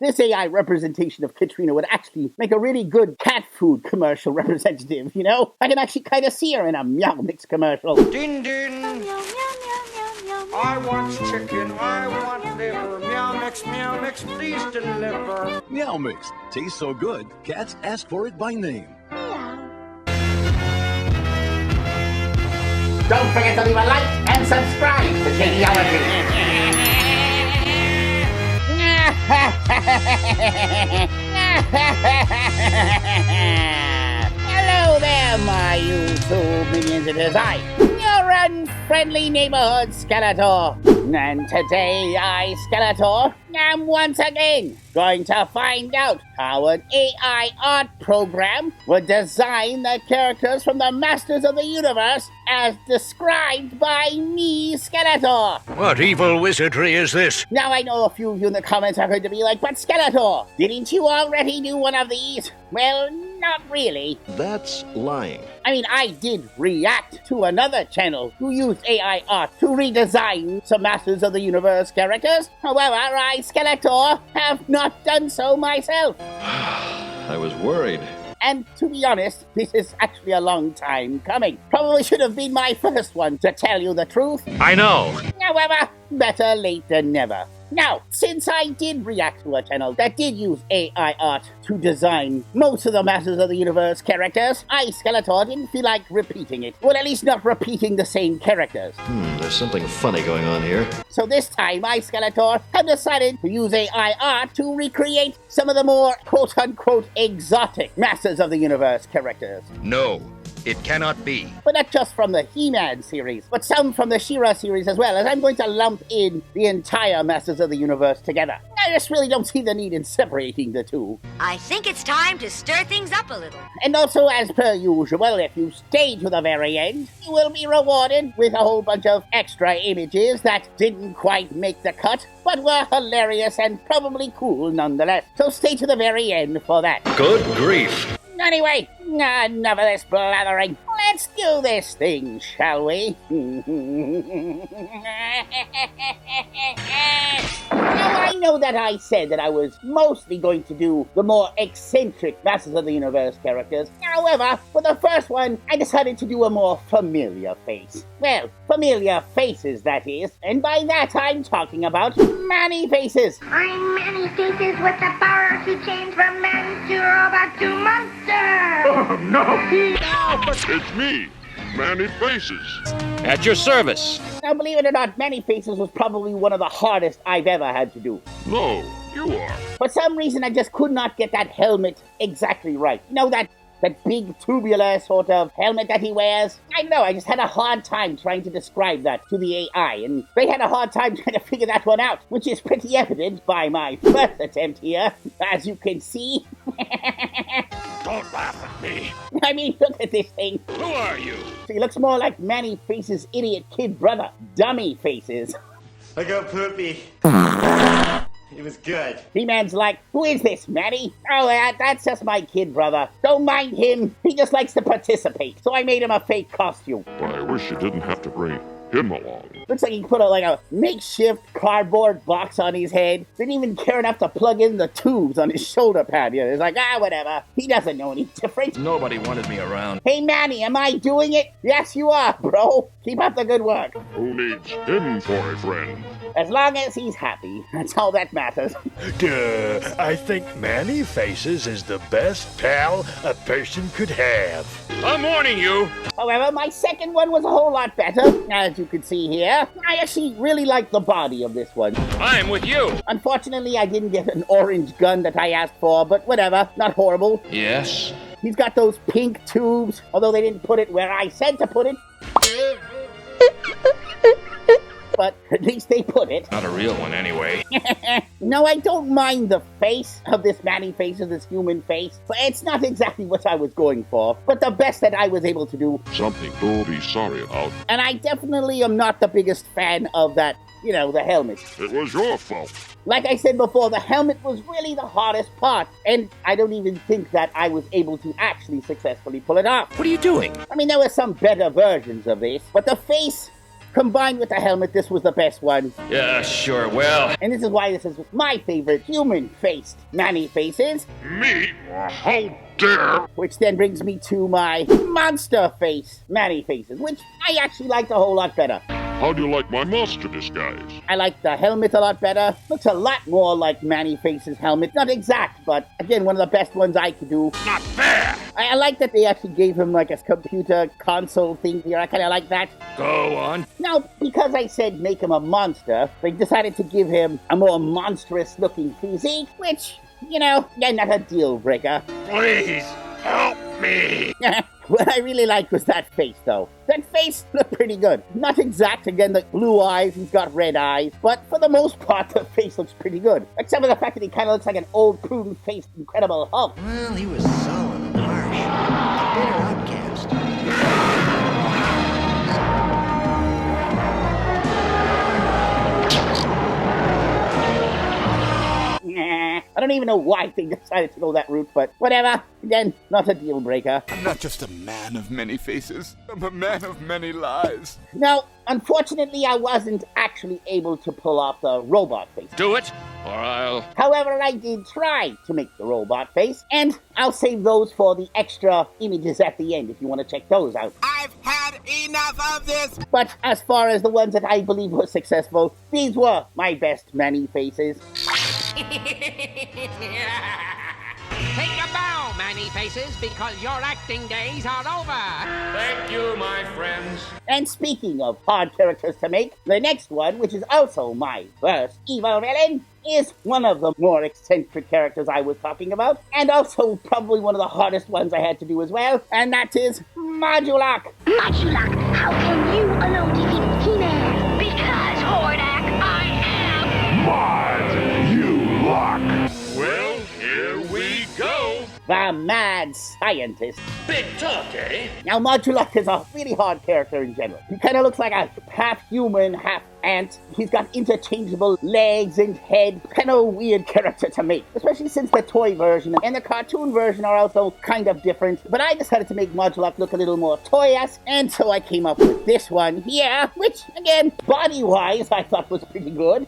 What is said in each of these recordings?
this AI representation of Katrina would actually make a really good cat food commercial representative, you know? I can actually kind of see her in a Meow Mix commercial. Din din. I want chicken, I want liver. Meow Mix, please deliver. Meow Mix. Tastes so good, cats ask for it by name. Don't forget to leave a like and subscribe to Geniology. Hello there, my YouTube minions. It is I, your unfriendly neighborhood Skeletor. And today I, Skeletor, am once again going to find out how an AI art program would design the characters from the Masters of the Universe as described by me, Skeletor. What evil wizardry is this? Now I know a few of you in the comments are going to be like, but Skeletor, didn't you already do one of these? Well, not really. That's lying. I mean, I did react to another channel who used AI art to redesign some Masters of the Universe characters. However, I, Skeletor, have not done so myself. I was worried. And to be honest, this is actually a long time coming. Probably should have been my first one, to tell you the truth. I know. However, better late than never. Now, since I did react to a channel that did use AI art to design most of the Masters of the Universe characters, I, Skeletor, didn't feel like repeating it. Well, at least not repeating the same characters. There's something funny going on here. So this time, I, Skeletor, have decided to use AI art to recreate some of the more quote-unquote exotic Masters of the Universe characters. No, it cannot be. But not just from the He-Man series, but some from the She-Ra series as well, as I'm going to lump in the entire Masters of the Universe together. I just really don't see the need in separating the two. I think it's time to stir things up a little. And also, as per usual, if you stay to the very end, you will be rewarded with a whole bunch of extra images that didn't quite make the cut, but were hilarious and probably cool nonetheless. So stay to the very end for that. Good grief. Anyway, enough of this blathering. Let's do this thing, shall we? Now, I know that I said that I was mostly going to do the more eccentric Masters of the Universe characters. However, for the first one, I decided to do a more familiar face. Well, familiar faces, that is. And by that, I'm talking about Manny Faces. I'm Manny Faces with the power to change from man to robot to monster! Oh, no! It's me, Manny Faces. At your service. Now, believe it or not, Manny Faces was probably one of the hardest I've ever had to do. No, you are. For some reason, I just could not get that helmet exactly right. You know, that big tubular sort of helmet that he wears? I don't know, I just had a hard time trying to describe that to the AI, and they had a hard time trying to figure that one out, which is pretty evident by my first attempt here, as you can see. Don't laugh at me. I mean, look at this thing. Who are you? He looks more like Manny Faces' idiot kid brother, Dummy Faces. I got poopy. It was good. He-Man's like, who is this, Manny? Oh, that's just my kid brother. Don't mind him. He just likes to participate. So I made him a fake costume. But I wish you didn't have to bring him along. Looks like he put a makeshift cardboard box on his head. Didn't even care enough to plug in the tubes on his shoulder pad. It's like, whatever. He doesn't know any different. Nobody wanted me around. Hey, Manny, am I doing it? Yes, you are, bro. Keep up the good work. Who needs him for a friend? As long as he's happy, that's all that matters. Duh, I think Manny Faces is the best pal a person could have. I'm warning you. However, my second one was a whole lot better, as you can see here. I actually really like the body of this one. I'm with you. Unfortunately, I didn't get an orange gun that I asked for, but whatever, not horrible. Yes. He's got those pink tubes, although they didn't put it where I said to put it. But at least they put it. Not a real one anyway. No, I don't mind the face of this Manny Faces, this human face. But it's not exactly what I was going for, but the best that I was able to do. Something to be sorry about. And I definitely am not the biggest fan of that, the helmet. It was your fault. Like I said before, the helmet was really the hardest part, and I don't even think that I was able to actually successfully pull it off. What are you doing? I mean, there were some better versions of this, but the face, combined with the helmet, this was the best one. Yeah, sure, well. And this is why this is my favorite human-faced Man-E-Faces. Me? How dare? Which then brings me to my monster face Man-E-Faces, which I actually liked a whole lot better. How do you like my monster disguise? I like the helmet a lot better. Looks a lot more like Man-E-Face's helmet. Not exact, but again, one of the best ones I could do. Not fair! I like that they actually gave him like a computer console thing here. I kind of like that. Go on. Now, because I said make him a monster, they decided to give him a more monstrous looking physique, which, you know, again, not a deal breaker. Please, help me! What I really liked was that face, though. That face looked pretty good. Not exact, again, like blue eyes, he's got red eyes, but for the most part, the face looks pretty good. Except for the fact that he kind of looks like an old, prune-faced Incredible Hulk. Well, he was sullen and harsh. A bitter outcast. Nah, I don't even know why they decided to go that route, but whatever. Again, not a deal breaker. I'm not just a man of many faces. I'm a man of many lies. Now, unfortunately, I wasn't actually able to pull off the robot face. Do it, or I'll... However, I did try to make the robot face, and I'll save those for the extra images at the end if you want to check those out. I've had enough of this! But as far as the ones that I believe were successful, these were my best Man-E-Faces. Take a bow, Man-E-Faces, because your acting days are over. Thank you, my friends. And speaking of hard characters to make, the next one, which is also my first evil villain, is one of the more eccentric characters I was talking about, and also probably one of the hardest ones I had to do as well, and that is Modulok. Modulok, how can you alone defeat He-Man? Because, Hordak, I am... Modulok! Well, here we go. The Mad Scientist. Big talk, eh? Now, Modulok is a really hard character in general. He kind of looks like a half-human, half-ant. He's got interchangeable legs and head. Kind of a weird character to make, especially since the toy version and the cartoon version are also kind of different. But I decided to make Modulok look a little more toy-esque, and so I came up with this one here, which, again, body-wise, I thought was pretty good.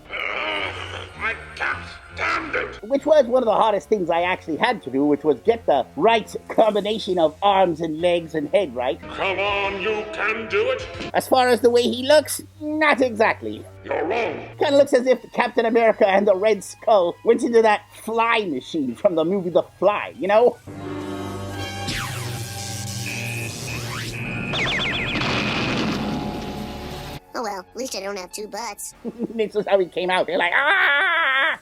I can't stand it! Which was one of the hardest things I actually had to do, which was get the right combination of arms and legs and head right. Come on, you can do it! As far as the way he looks, not exactly. You're wrong! Kind of looks as if Captain America and the Red Skull went into that fly machine from the movie The Fly, you know? Oh well, at least I don't have two butts. This is how he came out. They're like, ah!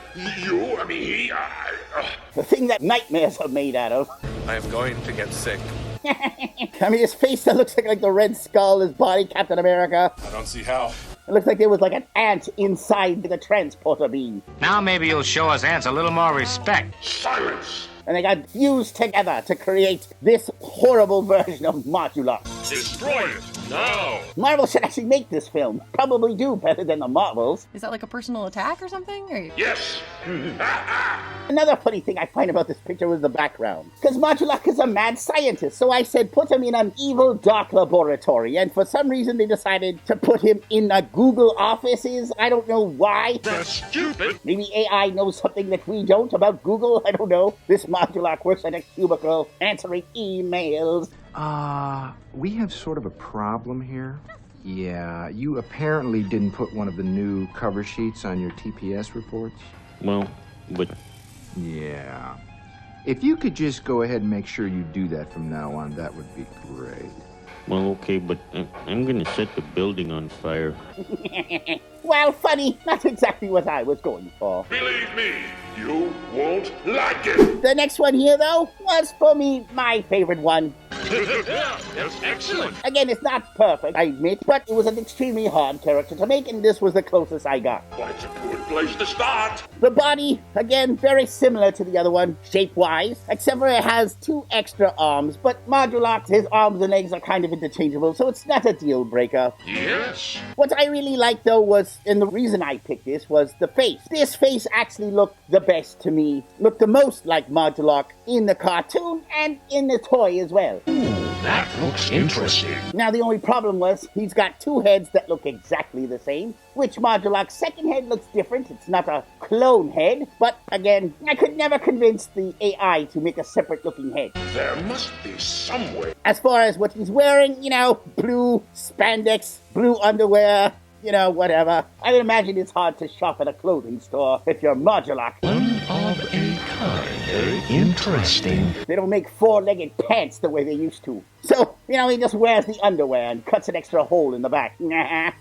The thing that nightmares are made out of. I am going to get sick. I mean, his face that looks like the Red Skull, his body, Captain America. I don't see how. It looks like there was like an ant inside the transporter beam. Now maybe you'll show us ants a little more respect. Silence! And they got fused together to create this horrible version of Modulok. Destroy it! Now! Marvel should actually make this film. Probably do better than the Marvels. Is that like a personal attack or something? Or... Yes! Another funny thing I find about this picture was the background. Because Modulok is a mad scientist, so I said put him in an evil dark laboratory, and for some reason they decided to put him in a Google offices. I don't know why. That's stupid! Maybe AI knows something that we don't about Google, I don't know. This Modulok works at a cubicle answering emails. We have sort of a problem here. Yeah, you apparently didn't put one of the new cover sheets on your TPS reports. Well, but... Yeah. If you could just go ahead and make sure you do that from now on, that would be great. Well, okay, but I'm gonna set the building on fire. Well, funny, not exactly what I was going for. Believe me, you won't like it! The next one here, though, was for me my favorite one. That's excellent! Again, it's not perfect, I admit, but it was an extremely hard character to make, and this was the closest I got. Well, it's a good place to start! The body, again, very similar to the other one, shape-wise, except for it has 2 extra arms, but Modulok, his arms and legs are kind of interchangeable, so it's not a deal breaker. Yes? What I really liked, though, was, and the reason I picked this, was the face. This face actually looked the best to me, looked the most like Modulok in the cartoon and in the toy as well. That looks interesting. Now, the only problem was he's got two heads that look exactly the same, which Modulok's second head looks different. It's not a clone head, but again, I could never convince the AI to make a separate looking head. There must be some way. As far as what he's wearing, blue spandex, blue underwear, whatever. I would imagine it's hard to shop at a clothing store if you're Modulok. One of a kind. Very interesting. They don't make four-legged pants the way they used to. So, he just wears the underwear and cuts an extra hole in the back.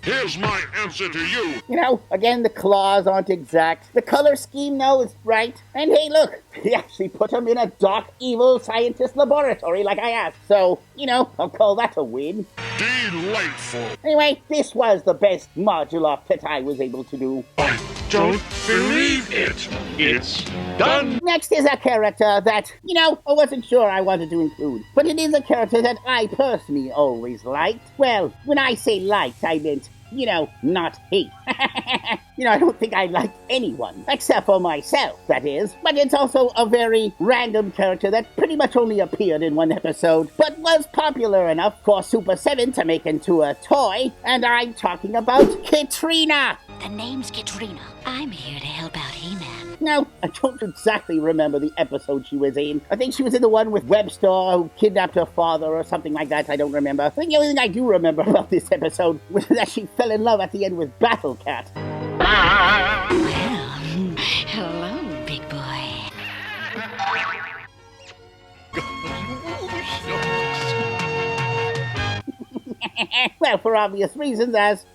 Here's my answer to you. Again, the claws aren't exact. The color scheme, though, is right. And hey, look, he actually put him in a dark, evil scientist laboratory like I asked. So, I'll call that a win. Delightful. Anyway, this was the best Modulok that I was able to do. I don't believe it. It's done. Next is a character that, I wasn't sure I wanted to include. But it is a character that I personally always liked. Well, when I say liked, I meant, not hate. I don't think I liked anyone, except for myself, that is. But it's also a very random character that pretty much only appeared in one episode, but was popular enough for Super 7 to make into a toy, and I'm talking about Katrina! The name's Katrina. I'm here to help out He-Man. Now, I don't exactly remember the episode she was in. I think she was in the one with Webster, who kidnapped her father or something like that. I don't remember. I think the only thing I do remember about this episode was that she fell in love at the end with Battle Cat. Well, hello, big boy. Well, for obvious reasons, as,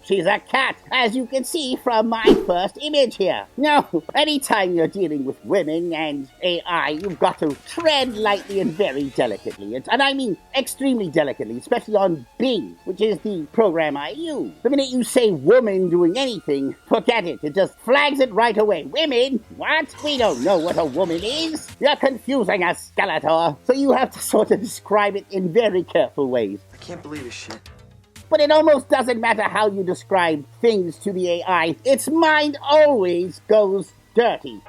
she's a cat, as you can see from my first image here. Now, anytime you're dealing with women and AI, you've got to tread lightly and very delicately. And I mean extremely delicately, especially on Bing, which is the program I use. The minute you say woman doing anything, forget it. It just flags it right away. Women? What? We don't know what a woman is. You're confusing us, Skeletor. So you have to sort of describe it in very careful ways. I can't believe this shit. But it almost doesn't matter how you describe things to the AI. Its mind always goes dirty.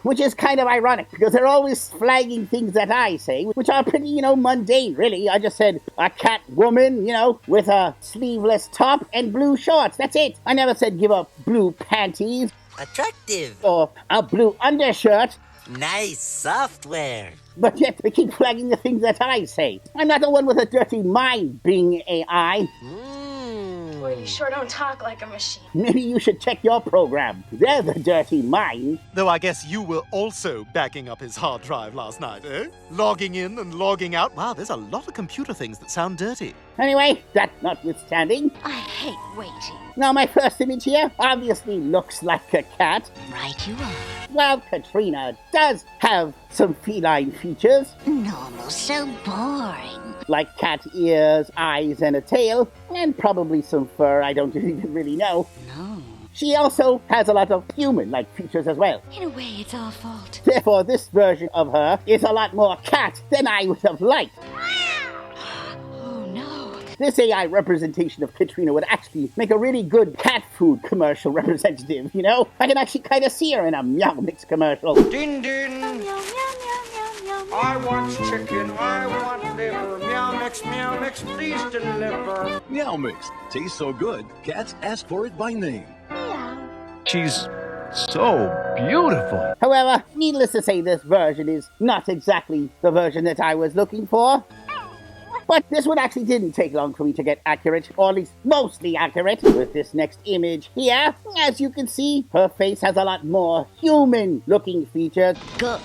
Which is kind of ironic, because they're always flagging things that I say, which are pretty, mundane, really. I just said a cat woman, with a sleeveless top and blue shorts. That's it. I never said give up blue panties. Attractive. Or a blue undershirt. Nice software. But yet they keep flagging the things that I say. I'm not the one with a dirty mind, being AI. Boy, you sure don't talk like a machine. Maybe you should check your program. They're the dirty mind. Though I guess you were also backing up his hard drive last night, eh? Logging in and logging out. Wow, there's a lot of computer things that sound dirty. Anyway, that notwithstanding, I hate waiting. Now my first image here obviously looks like a cat. Right you are. Well, Katrina does have some feline features. No, so boring. Like cat ears, eyes, and a tail, and probably some fur, I don't even really know. No. She also has a lot of human-like features as well. In a way, it's our fault. Therefore, this version of her is a lot more cat than I would have liked. Oh, no. This AI representation of Katrina would actually make a really good cat food commercial representative, I can actually kind of see her in a Meow Mix commercial. Din din. I want chicken, I want liver. Meow mix, please deliver. Meow Mix. Tastes so good, cats ask for it by name. She's so beautiful. However, needless to say, this version is not exactly the version that I was looking for. But this one actually didn't take long for me to get accurate, or at least mostly accurate, with this next image here. As you can see, her face has a lot more human-looking features. Good.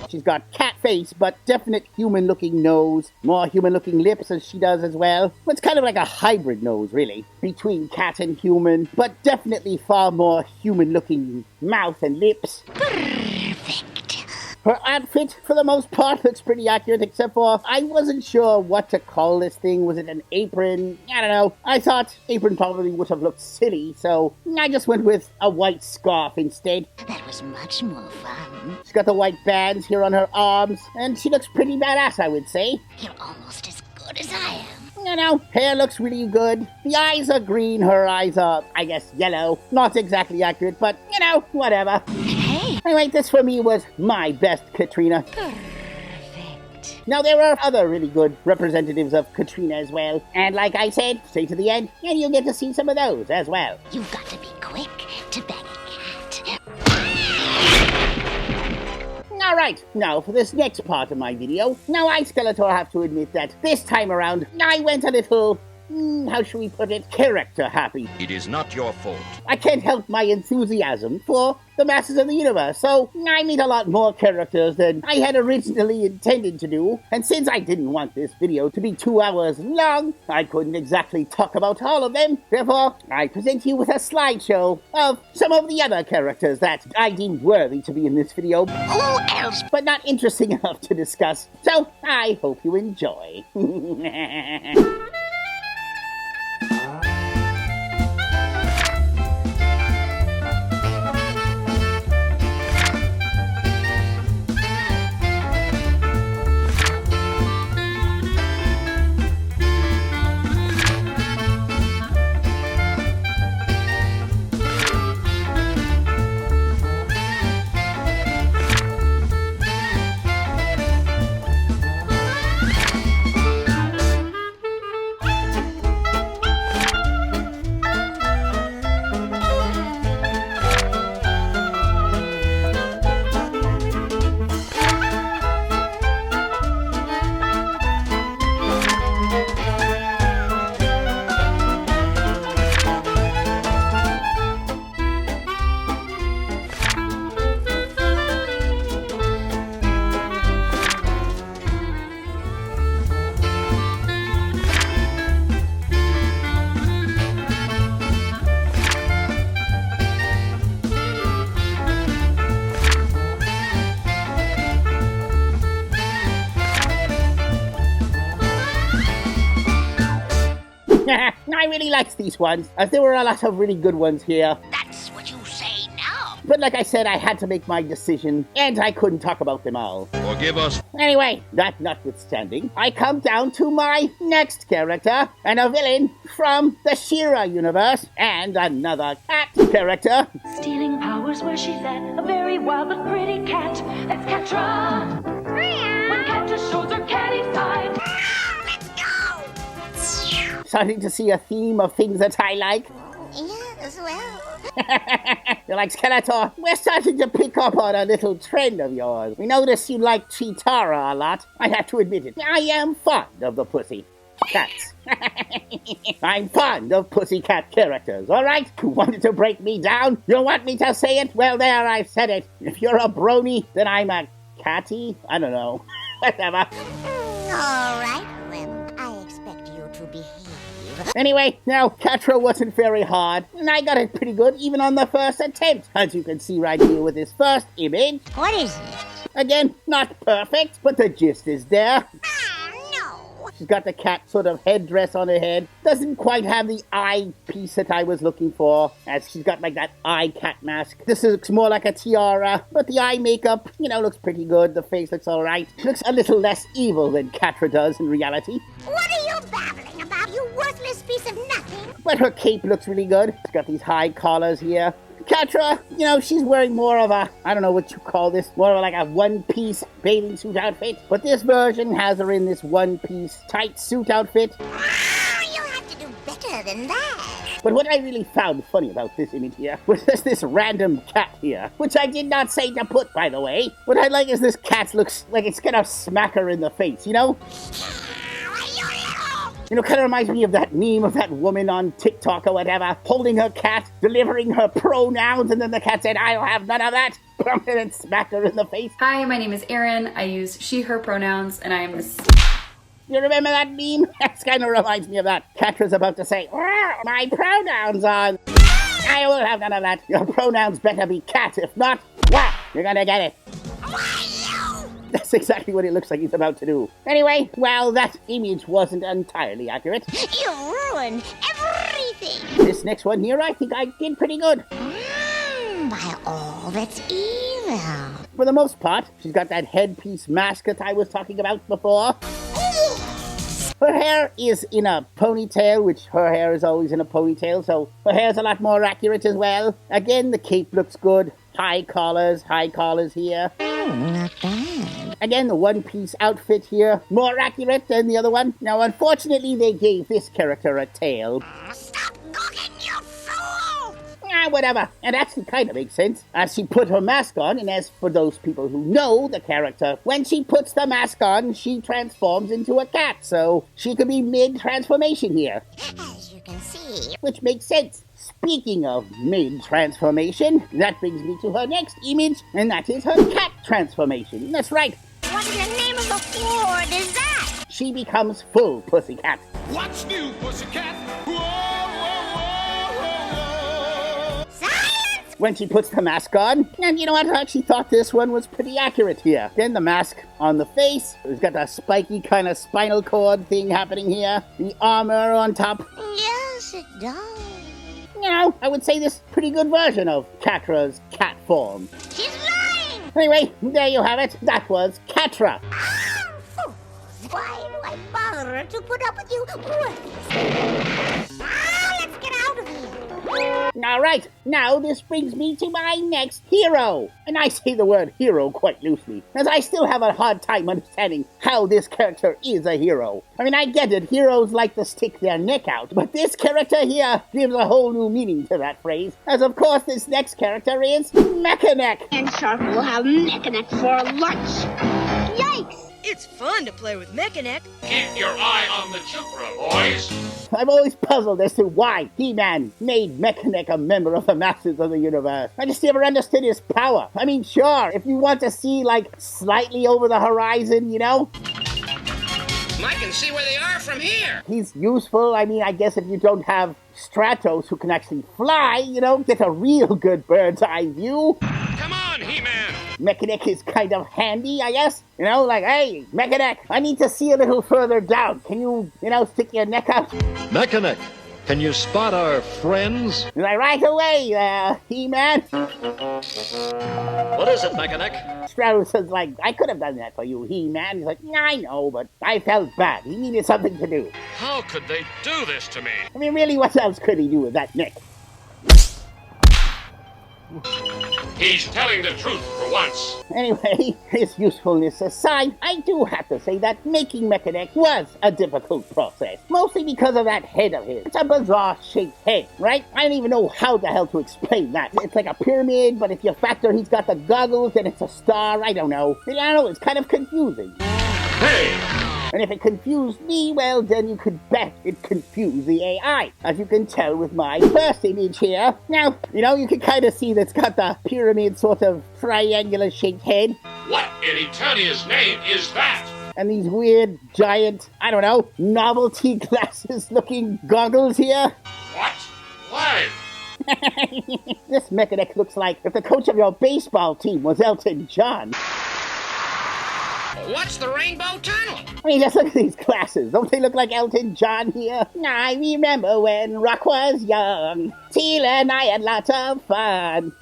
She's got cat face, but definite human-looking nose, more human-looking lips as she does as well. It's kind of like a hybrid nose, really, between cat and human, but definitely far more human-looking mouth and lips. Perfect. Her outfit, for the most part, looks pretty accurate, except for I wasn't sure what to call this thing. Was it an apron? I don't know. I thought apron probably would have looked silly, so I just went with a white scarf instead. That was much more fun. She's got the white bands here on her arms, and she looks pretty badass, I would say. You're almost as good as I am. Hair looks really good. The eyes are green, her eyes are, I guess, yellow. Not exactly accurate, but, whatever. Hey, Anyway, this for me was my best Katrina. Now, there are other really good representatives of Katrina as well. And like I said, stay to the end, and you'll get to see some of those as well. You've got to be quick to bang a cat. Alright, now for this next part of my video. Now, I, Skeletor, have to admit that this time around, I went a little... how should we put it? Character happy. It is not your fault. I can't help my enthusiasm for the masses of the universe, so I meet a lot more characters than I had originally intended to do, and since I didn't want this video to be 2 hours long, I couldn't exactly talk about all of them. Therefore, I present you with a slideshow of some of the other characters that I deemed worthy to be in this video. Who else? But not interesting enough to discuss, so I hope you enjoy. I really liked these ones, as there were a lot of really good ones here. That's what you say now. But like I said, I had to make my decision, and I couldn't talk about them all. Forgive us. Anyway, that notwithstanding, I come down to my next character, and a villain from the She-Ra universe, and another cat character. Stealing powers where she's at, a very wild but pretty cat. That's Katra. When Katra shows her catty side. Starting to see a theme of things that I like. Yeah, as well. You're like, Skeletor, we're starting to pick up on a little trend of yours. We notice you like Chitara a lot. I have to admit it. I am fond of the pussy cats. I'm fond of pussycat characters, alright? You wanted to break me down? You want me to say it? Well, there, I've said it. If you're a brony, then I'm a catty? I don't know. Whatever. Alright, then. I expect you to behave. Anyway, now, Katra wasn't very hard, and I got it pretty good even on the first attempt, as you can see right here with this first image. What is it? Again, not perfect, but the gist is there. She's got the cat sort of headdress on her head. Doesn't quite have the eye piece that I was looking for, as she's got like that eye cat mask. This looks more like a tiara, but the eye makeup, looks pretty good. The face looks alright. She looks a little less evil than Katra does in reality. What are you babbling about, you worthless piece of nothing? But her cape looks really good. She's got these high collars here. Katra, she's wearing more of a, I don't know what you call this, more of like a one-piece bathing suit outfit. But this version has her in this one-piece tight suit outfit. You have to do better than that. But what I really found funny about this image here was just this random cat here, which I did not say to put, by the way. What I like is this cat looks like it's gonna smack her in the face, kind of reminds me of that meme of that woman on TikTok or whatever, holding her cat, delivering her pronouns, and then the cat said, I'll have none of that, and then smacked her in the face. Hi, my name is Erin. I use she, her pronouns, and I am a... You remember that meme? That kind of reminds me of that. Katra's about to say, my pronouns are... I will have none of that. Your pronouns better be cat. If not, you're gonna get it. That's exactly what it looks like he's about to do. Anyway, well, that image wasn't entirely accurate. You ruined everything. This next one here, I think I did pretty good. By all that's evil. For the most part, she's got that headpiece mask that I was talking about before. Her hair is in a ponytail, which her hair is always in a ponytail, so her hair's a lot more accurate as well. Again, the cape looks good. high collars here. Not bad. Again, the one-piece outfit here, more accurate than the other one. Now, unfortunately, they gave this character a tail. Stop cooking, you fool! Whatever. And actually kind of makes sense. As she put her mask on, and as for those people who know the character, when she puts the mask on, she transforms into a cat, so she could be mid-transformation here. As you can see. Which makes sense. Speaking of mid-transformation, that brings me to her next image, and that is her cat transformation. That's right. What in the name of the Lord is that? She becomes full pussycat. What's new, pussycat? Silence! When she puts the mask on, and you know what, I actually thought this one was pretty accurate here. Then the mask on the face, it's got a spiky kind of spinal cord thing happening here. The armor on top. Yes, it does. You know, I would say this is a pretty good version of Katra's cat form. She's lying! Anyway, there you have it. That was Katra. Why do I bother to put up with you? Let's get out of here. Alright, now this brings me to my next hero. And I say the word hero quite loosely, as I still have a hard time understanding how this character is a hero. I mean, I get it, heroes like to stick their neck out, but this character here gives a whole new meaning to that phrase. As of course, this next character is Mechaneck. And Shark will have Mechaneck for lunch. Yikes! It's fun to play with Mechaneck. Keep your eye on the Chupra, boys. I'm always puzzled as to why He-Man made Mechaneck a member of the Masters of the Universe. I just never understood his power. I mean, sure, if you want to see, like, slightly over the horizon, you know? I can see where they are from here. He's useful. I mean, I guess if you don't have Stratos who can actually fly, you know, get a real good bird's eye view. Come on, He-Man. Mechaneck is kind of handy, I guess. You know, like, hey, Mechaneck, I need to see a little further down. Can you, stick your neck out? Mechaneck, can you spot our friends? Like, right away, He-Man. What is it, Mechaneck? Stratos is like, I could have done that for you, He-Man. He's like, I know, but I felt bad. He needed something to do. How could they do this to me? I mean, really, what else could he do with that neck? He's telling the truth for once. Anyway, his usefulness aside, I do have to say that making Mechaneck was a difficult process. Mostly because of that head of his. It's a bizarre shaped head, right? I don't even know how the hell to explain that. It's like a pyramid, but if you factor he's got the goggles and it's a star, I don't know. I don't know, it's kind of confusing. Hey! And if it confused me, well, then you could bet it confused the AI, as you can tell with my first image here. Now, you can kind of see that's got the pyramid sort of triangular-shaped head. What in Eternia's name is that? And these weird, giant, I don't know, novelty glasses-looking goggles here. What? Why? This Mechaneck looks like if the coach of your baseball team was Elton John. What's the Rainbow Tunnel? I mean, just look at these glasses. Don't they look like Elton John here? I remember when Rock was young. Teal and I had lots of fun.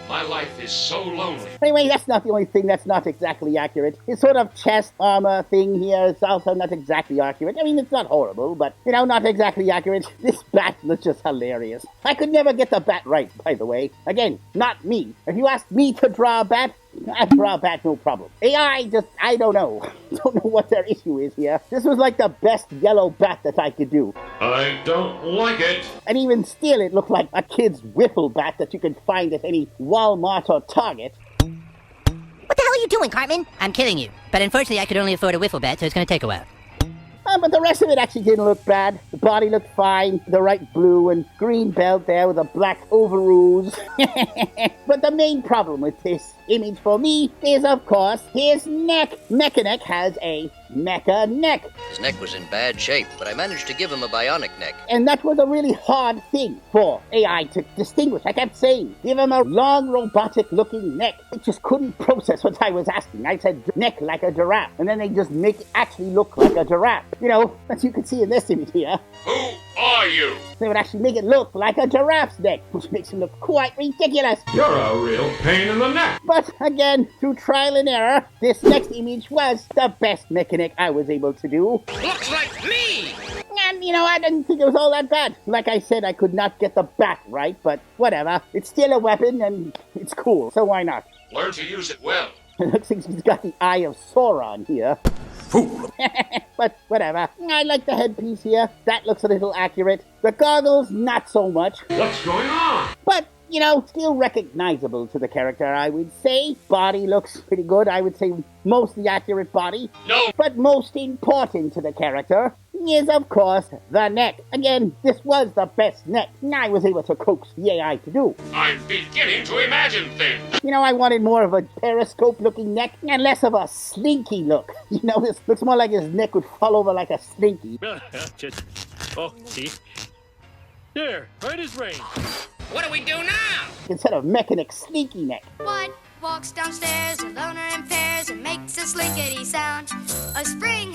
My life is so lonely. Anyway, that's not the only thing that's not exactly accurate. His sort of chest armor thing here is also not exactly accurate. I mean, it's not horrible, but, not exactly accurate. This bat looks just hilarious. I could never get the bat right, by the way. Again, not me. If you asked me to draw a bat, I'd draw a bat, no problem. AI I don't know. Don't know what their issue is here. This was like the best yellow bat that I could do. I don't like it. And even still, it looked like a kid's wiffle bat that you could find at any Walmart or Target. What the hell are you doing, Cartman? I'm kidding you. But unfortunately, I could only afford a wiffle bat, so it's going to take a while. But the rest of it actually didn't look bad. The body looked fine. The right blue and green belt there with the black overalls. But the main problem with this image for me is, of course, his neck. Mechaneck has a mecha neck. His neck was in bad shape, but I managed to give him a bionic neck. And that was a really hard thing for AI to distinguish. I kept saying, give him a long, robotic-looking neck. It just couldn't process what I was asking. I said, neck like a giraffe. And then they just make it actually look like a giraffe. As you can see in this image here. Who are are you? They would actually make it look like a giraffe's neck, which makes him look quite ridiculous. You're a real pain in the neck. But again, through trial and error, this next image was the best mechanic I was able to do. Looks like me! And, I didn't think it was all that bad. Like I said, I could not get the bat right, but whatever. It's still a weapon, and it's cool, so why not? Learn to use it well. It looks like he's got the eye of Sauron here. Fool! But whatever. I like the headpiece here. That looks a little accurate. The goggles, not so much. What's going on? But, still recognizable to the character, I would say. Body looks pretty good. I would say mostly accurate body. No! But most important to the character is, of course, the neck. Again, this was the best neck I was able to coax the AI to do. I'm beginning to imagine things. I wanted more of a periscope-looking neck and less of a slinky look. This looks more like his neck would fall over like a slinky. See? There, right as rain. What do we do now? Instead of mechanic slinky neck. One walks downstairs alone or in pairs and makes a slinkety sound. A spring,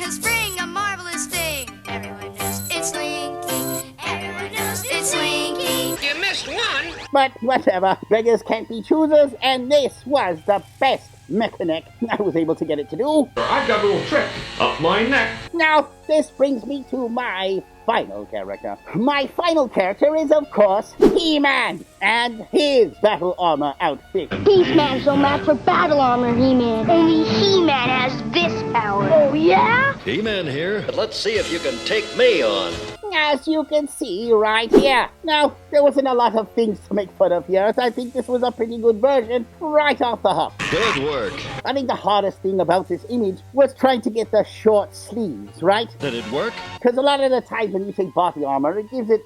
a marvelous thing. Everyone knows it's slinky. Everyone knows it's slinky. You missed one. But whatever, beggars can't be choosers, and this was the best mechanic I was able to get it to do. I've got a little trick up my neck. Now, this brings me to my final character. My final character is, of course, He-Man and his battle armor outfit. Beastman's no match for battle armor, He-Man. Only He-Man has this power. Oh, yeah? He-Man here. But let's see if you can take me on. As you can see right here. Now, there wasn't a lot of things to make fun of here, so I think this was a pretty good version right off the hop. Good work. I think the hardest thing about this image was trying to get the short sleeves, right? Did it work? Because a lot of the times when you say body armor, it gives it,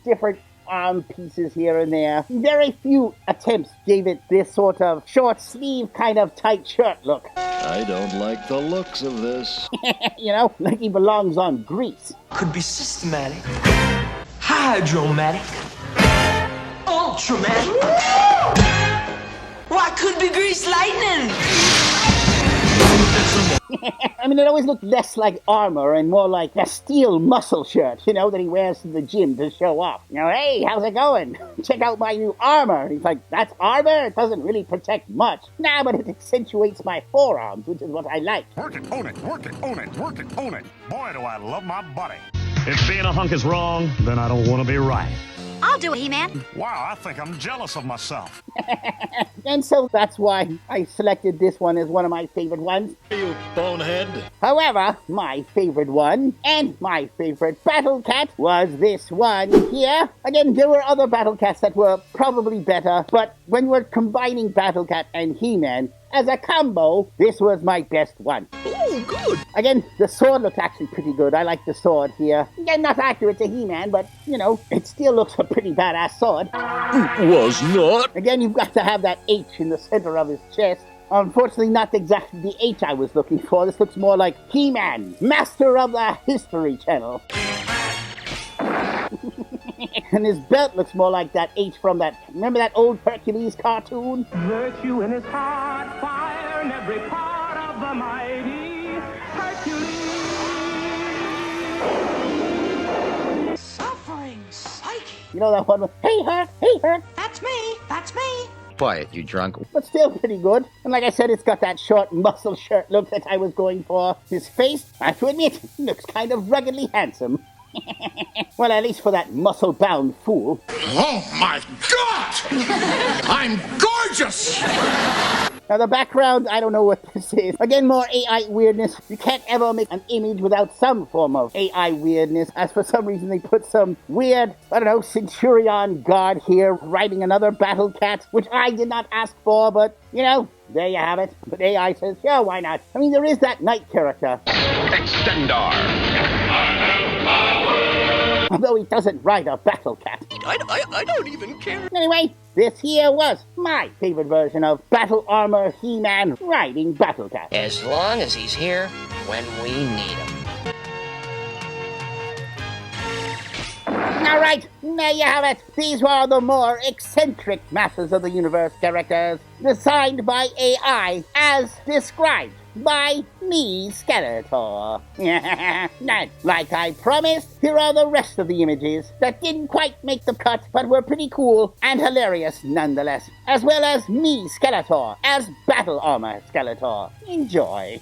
different arm pieces here and there. Very few attempts gave it this sort of short sleeve kind of tight shirt look. I don't like the looks of this. Like he belongs on grease. Could be systematic, hydromatic, ultramatic. Why could be grease lightning? I mean, it always looked less like armor and more like a steel muscle shirt, that he wears to the gym to show off. Hey, how's it going? Check out my new armor. And he's like, that's armor? It doesn't really protect much. Nah, but it accentuates my forearms, which is what I like. Work it, own it, work it, own it, work it, own it. Boy, do I love my body. If being a hunk is wrong, then I don't want to be right. I'll do it, He-Man. Wow, I think I'm jealous of myself. And so that's why I selected this one as one of my favorite ones. You bonehead. However, my favorite one and my favorite battle cat was this one here. Again, there were other battle cats that were probably better, but when we're combining Battle Cat and He-Man as a combo, this was my best one. Oh, good. Again, the sword looks actually pretty good. I like the sword here. Again, not accurate to He-Man, but, it still looks a pretty badass sword. It was not. Again, you've got to have that H in the center of his chest. Unfortunately, not exactly the H I was looking for. This looks more like He-Man, Master of the History Channel. And his belt looks more like that H from remember that old Hercules cartoon? Virtue in his heart, fire in every part of the mighty Hercules. Suffering psyche. You know that one with, hey, Herc. That's me. Quiet, you drunk. But still pretty good. And like I said, it's got that short muscle shirt look that I was going for. His face, I have to admit, looks kind of ruggedly handsome. Well, at least for that muscle-bound fool. Oh my God! I'm gorgeous! Now the background, I don't know what this is. Again, more AI weirdness. You can't ever make an image without some form of AI weirdness. As for some reason they put some weird, Centurion guard here riding another battle cat, which I did not ask for, but, there you have it. But AI says, yeah, why not? I mean, there is that knight character. Extendar. Although he doesn't ride a battle cat. I don't even care. Anyway, this here was my favorite version of Battle Armor He-Man riding Battle Cat. As long as he's here when we need him. Alright, there you have it. These were the more eccentric Masters of the Universe characters, designed by AI, as described by me, Skeletor. Now, like I promised, here are the rest of the images that didn't quite make the cut, but were pretty cool and hilarious nonetheless, as well as me, Skeletor, as Battle Armor Skeletor. Enjoy.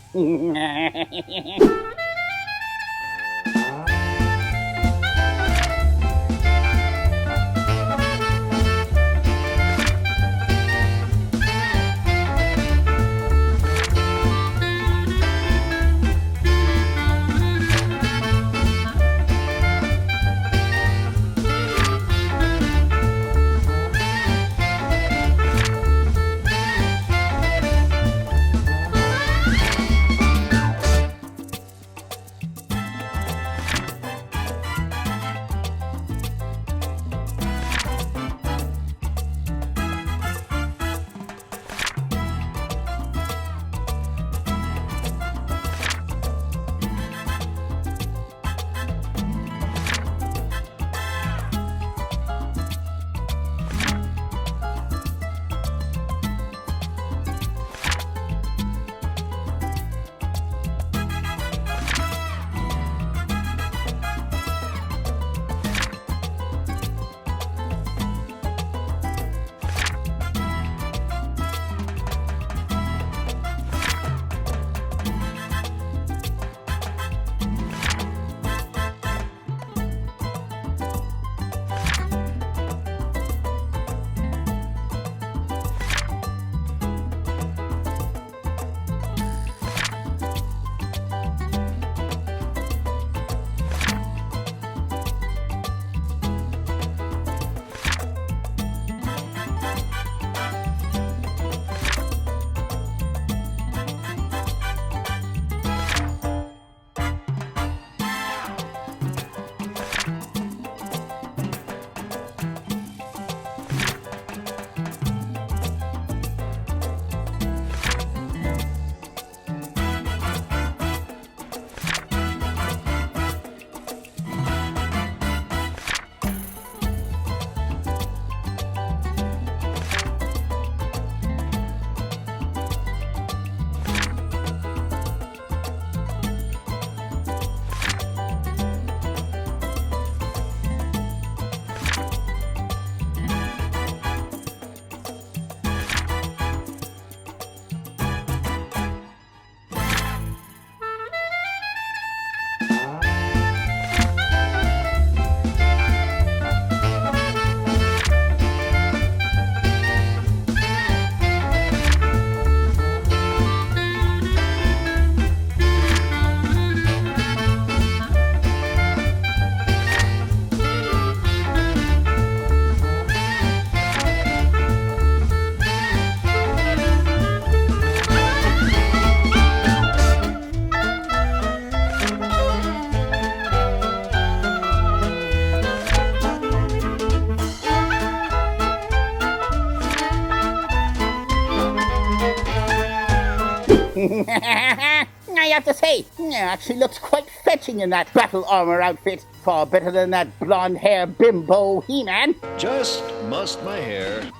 I have to say, actually looks quite fetching in that battle armor outfit. Far better than that blonde hair bimbo He-Man. Just mussed my hair.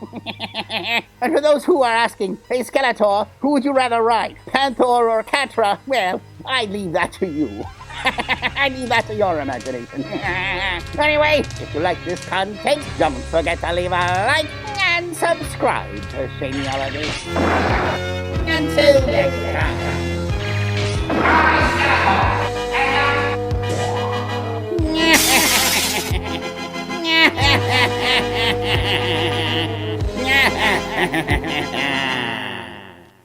And for those who are asking, hey Skeletor, who would you rather ride, Panther or Katra? Well, I leave that to you. I leave that to your imagination. Anyway, if you like this content, don't forget to leave a like and subscribe to Shaniology. Until next time.